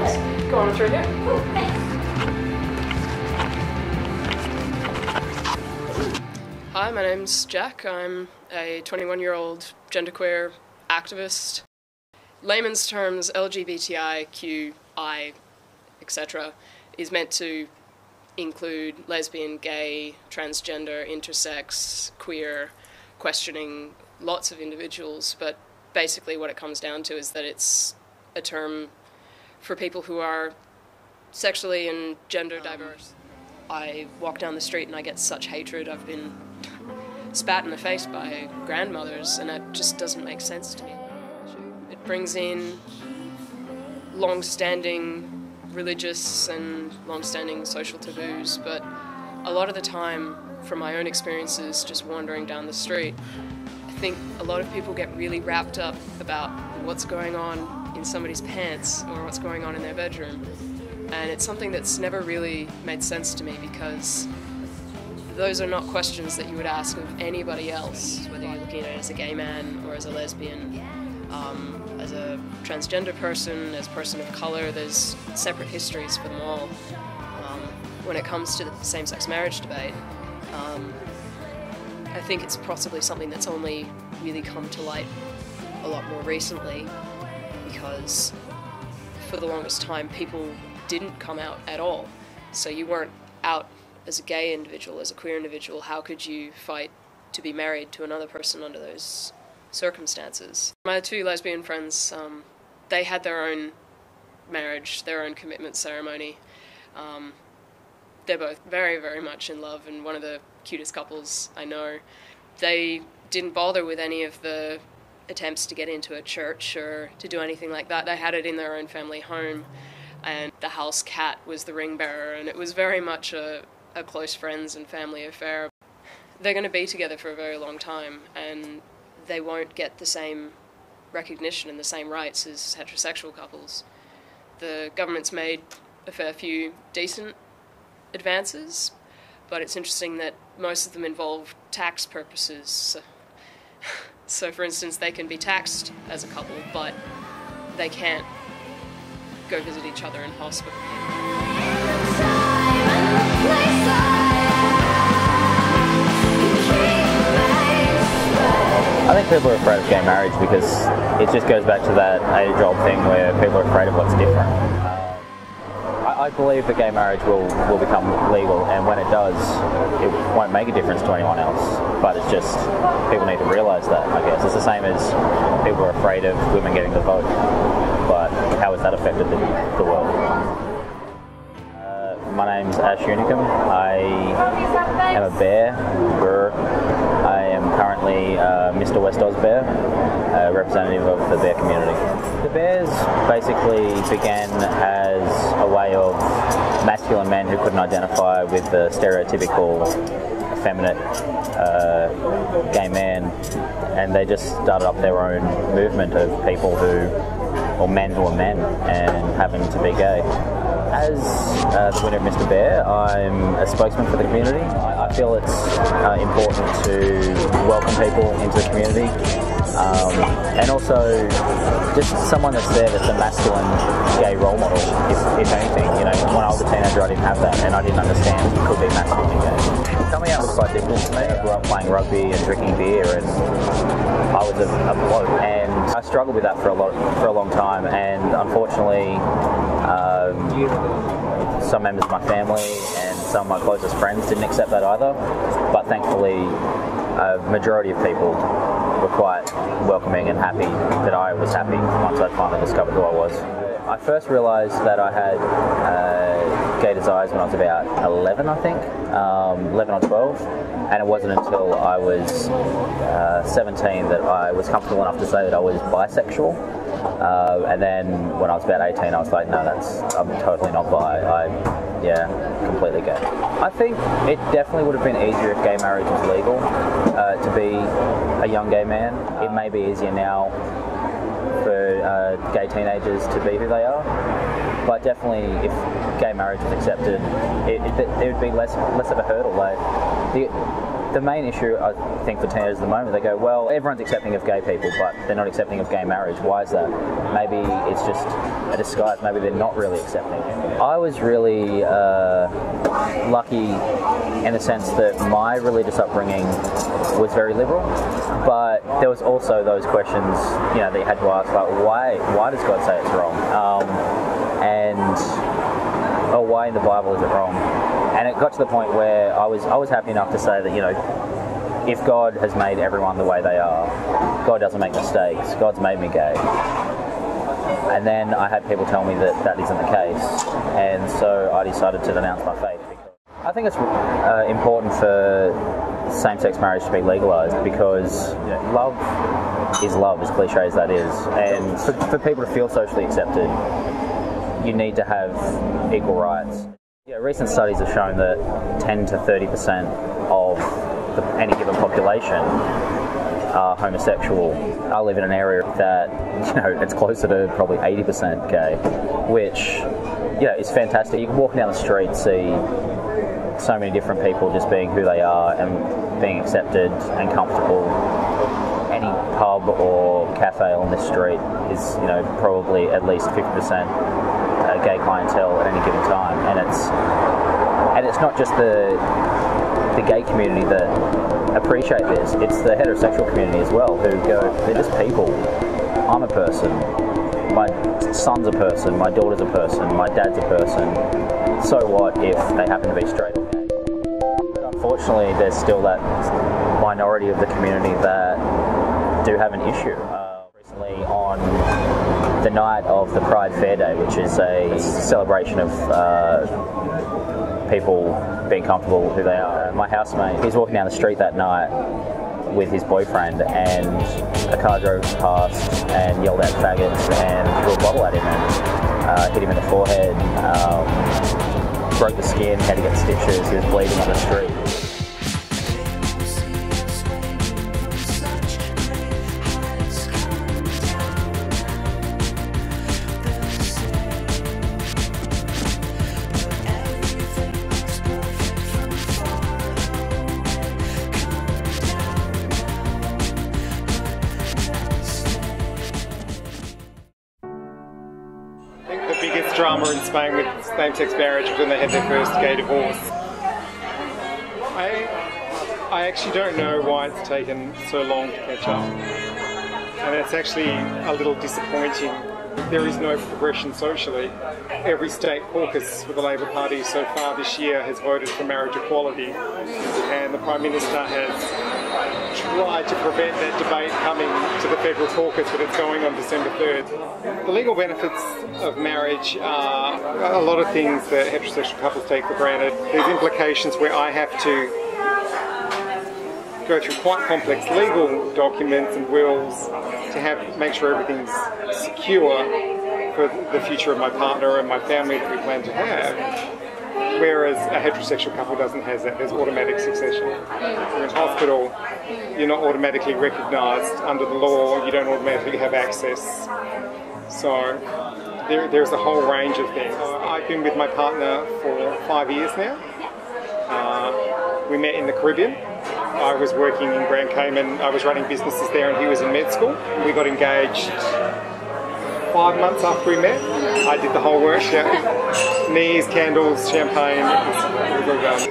Just go on through here. Cool, thanks. Hi, my name's Jack. I'm a 21-year-old genderqueer activist. Layman's terms, LGBTIQI, etc., is meant to include lesbian, gay, transgender, intersex, queer, questioning lots of individuals, but basically what it comes down to is that it's a term for people who are sexually and gender diverse. I walk down the street and I get such hatred. I've been spat in the face by grandmothers, and that just doesn't make sense to me. It brings in long-standing religious and long-standing social taboos, but a lot of the time, from my own experiences just wandering down the street, I think a lot of people get really wrapped up about what's going on in somebody's pants or what's going on in their bedroom. And it's something that's never really made sense to me, because those are not questions that you would ask of anybody else, whether you're looking at it as a gay man or as a lesbian, as a transgender person, as a person of colour. There's separate histories for them all. When it comes to the same-sex marriage debate, I think it's possibly something that's only really come to light a lot more recently, because for the longest time people didn't come out at all. So you weren't out as a gay individual, as a queer individual. How could you fight to be married to another person under those circumstances? My two lesbian friends, they had their own marriage, their own commitment ceremony. They're both very, very much in love and one of the cutest couples I know. They didn't bother with any of the attempts to get into a church or to do anything like that. They had it in their own family home, and the house cat was the ring bearer, and it was very much a close friends and family affair. They're going to be together for a very long time, and they won't get the same recognition and the same rights as heterosexual couples. The government's made a fair few decent advances, but it's interesting that most of them involve tax purposes. So for instance, they can be taxed as a couple, but they can't go visit each other in hospital. I think people are afraid of gay marriage because it just goes back to that age-old thing where people are afraid of what's different. I believe that gay marriage will become legal, and when it does, it won't make a difference to anyone else. But it's just, people need to realise that, I guess. It's the same as people are afraid of women getting the vote. But how has that affected the world? My name's Ash Unicum. I am a bear. I am currently Mr. West Oz Bear, a representative of the bear community. The bears basically began as a way of masculine men who couldn't identify with the stereotypical effeminate gay man, and they just started up their own movement of people or men who are men and happen to be gay. As the winner of Mr. Bear, I'm a spokesman for the community. I feel it's important to welcome people into the community, and also just someone that's there that's a masculine gay role model, if anything. You know, when I was a teenager I didn't have that, and I didn't understand it could be masculine and gay. Coming out was quite difficult for me. I grew up playing rugby and drinking beer, and I was a bloke, and I struggled with that for a long time, and unfortunately some members of my family and some of my closest friends didn't accept that either, but thankfully a majority of people were quite welcoming and happy that I was happy once I finally discovered who I was. I first realised that I had gay desires when I was about 11, I think, 11 or 12, and it wasn't until I was 17 that I was comfortable enough to say that I was bisexual. And then when I was about 18, I was like, no, I'm totally not bi. Yeah, completely gay. I think it definitely would have been easier if gay marriage was legal to be a young gay man. It may be easier now for gay teenagers to be who they are, but definitely if gay marriage was accepted, it would be less of a hurdle. Like, The main issue, I think, for teenagers at the moment, they go, well, everyone's accepting of gay people, but they're not accepting of gay marriage. Why is that? Maybe it's just a disguise. Maybe they're not really accepting. I was really lucky in the sense that my religious upbringing was very liberal, but there was also those questions, that you had to ask, like, why does God say it's wrong? Or why in the Bible is it wrong? And it got to the point where I was happy enough to say that, if God has made everyone the way they are, God doesn't make mistakes. God's made me gay. And then I had people tell me that that isn't the case, and so I decided to denounce my faith. I think it's important for same-sex marriage to be legalised because love is love, as cliche as that is, and for people to feel socially accepted, you need to have equal rights. Yeah, recent studies have shown that 10 to 30% of any given population are homosexual. I live in an area that, it's closer to probably 80% gay, which, is fantastic. You can walk down the street, see so many different people just being who they are and being accepted and comfortable. Any pub or cafe on this street is, probably at least 50% gay clientele at any given time, and it's not just the gay community that appreciate this, it's the heterosexual community as well, who go, they're just people. I'm a person, my son's a person, my daughter's a person, my dad's a person, so what if they happen to be straight or gay? But unfortunately there's still that minority of the community that do have an issue. Recently on the night of the Pride Fair Day, which is a celebration of people being comfortable with who they are. My housemate, he's walking down the street that night with his boyfriend, and a car drove past and yelled out faggots and threw a bottle at him and hit him in the forehead, broke the skin, had to get stitches, he was bleeding on the street. Drama in Spain with same-sex marriage when they had their first gay divorce. I actually don't know why it's taken so long to catch up, and it's actually a little disappointing. There is no progression socially. Every state caucus for the Labor Party so far this year has voted for marriage equality, and the Prime Minister has tried to prevent that debate coming to the federal caucus, but it's going on December 3rd. The legal benefits of marriage are a lot of things that heterosexual couples take for granted. There's implications where I have to go through quite complex legal documents and wills to make sure everything's secure for the future of my partner and my family that we plan to have. Whereas a heterosexual couple doesn't have that. There's automatic succession. You're in hospital, you're not automatically recognised under the law, you don't automatically have access. So there's a whole range of things. I've been with my partner for 5 years now. We met in the Caribbean. I was working in Grand Cayman, I was running businesses there and he was in med school. We got engaged 5 months after we met. I did the whole work, knees, candles, champagne, it was all done.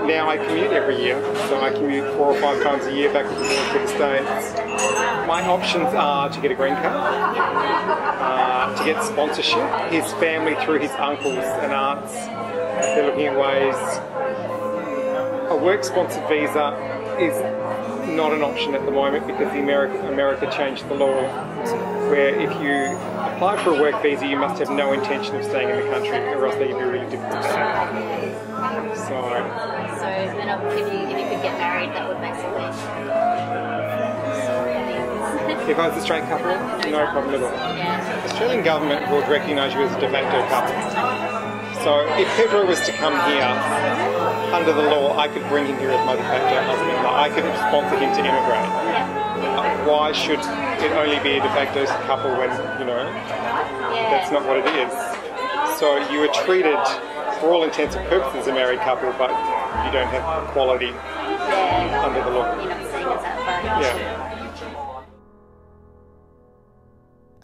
Now I commute every year, so I commute 4 or 5 times a year back to the States. My options are to get a green card, to get sponsorship. His family, through his uncles and aunts, they're looking at ways. A work-sponsored visa is not an option at the moment because America changed the law where if you apply for a work visa you must have no intention of staying in the country or else they can be really difficult to have. So then obviously if you could get married that would make sense. If I was a straight couple, no problem at all. Yeah. Australian government would recognise you as a de facto couple. So if Pedro was to come here, under the law, I could bring him here as my de facto husband. I could sponsor him to immigrate. Why should it only be a de facto couple when, that's not what it is. So you are treated, for all intents and purposes, a married couple, but you don't have equality under the law. You're not seeing as that far. Yeah.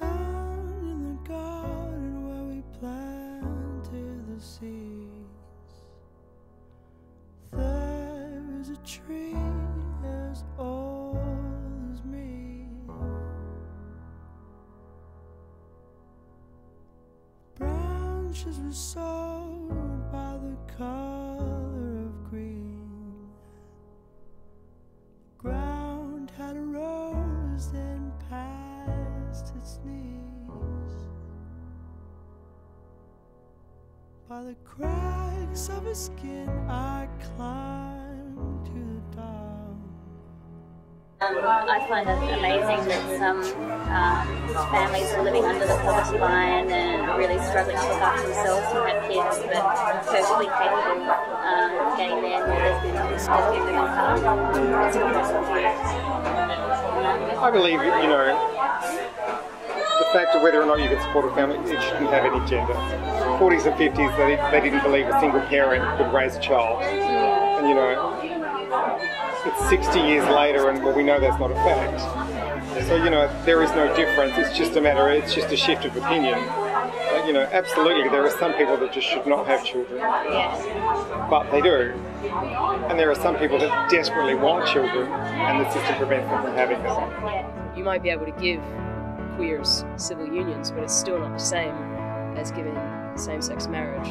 Out in the garden where we planted the seeds, there is a tree as old as me. Branches were sown by the color of green. Ground had a rose then past its knees. By the cracks of his skin I climbed to the dawn. I find it amazing that some families are living under the poverty line and really struggling to look after themselves and have kids, but perfectly capable getting there and there's been just giving them a car. It's impressive. I believe, the fact of whether or not you can support a family, it shouldn't have any gender. 40s and 50s, they didn't believe a single parent could raise a child. And it's 60 years later and we know that's not a fact. So, there is no difference. It's just a shift of opinion. But, absolutely, there are some people that just should not have children. But they do. And there are some people that desperately want children and the system prevents them from having them. You might be able to give queers civil unions, but it's still not the same as giving same-sex marriage.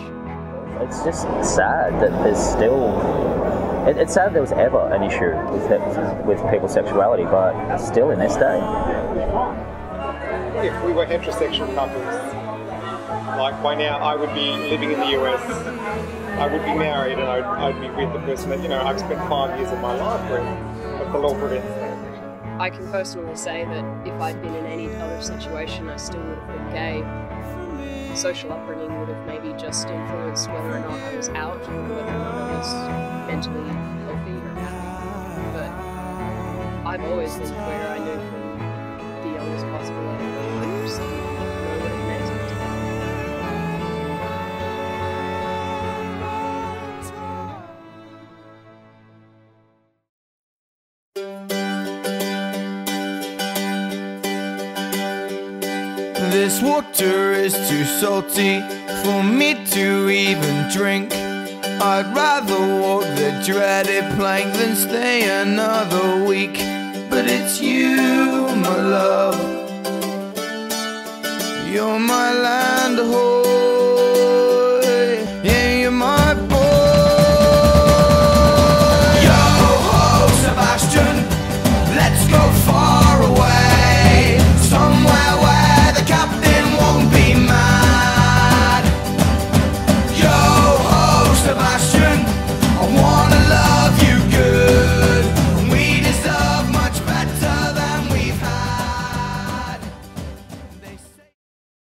It's just sad that there's still... It's sad there was ever an issue with people's sexuality, but still in this day. If we were heterosexual couples, like by now I would be living in the US, I would be married and I'd be with the person that, I've spent 5 years of my life with, but the law prevents that. I can personally say that if I'd been in any other situation, I still would have been gay. Social upbringing would have maybe just influenced whether or not I was out or whether or not I was mentally healthy or happy. But I've always been queer. I knew from the youngest possible age. I just didn't know what it meant to be. This water is too salty for me to even drink. I'd rather walk the dreaded plank than stay another week. But it's you, my love. You're my land to hold.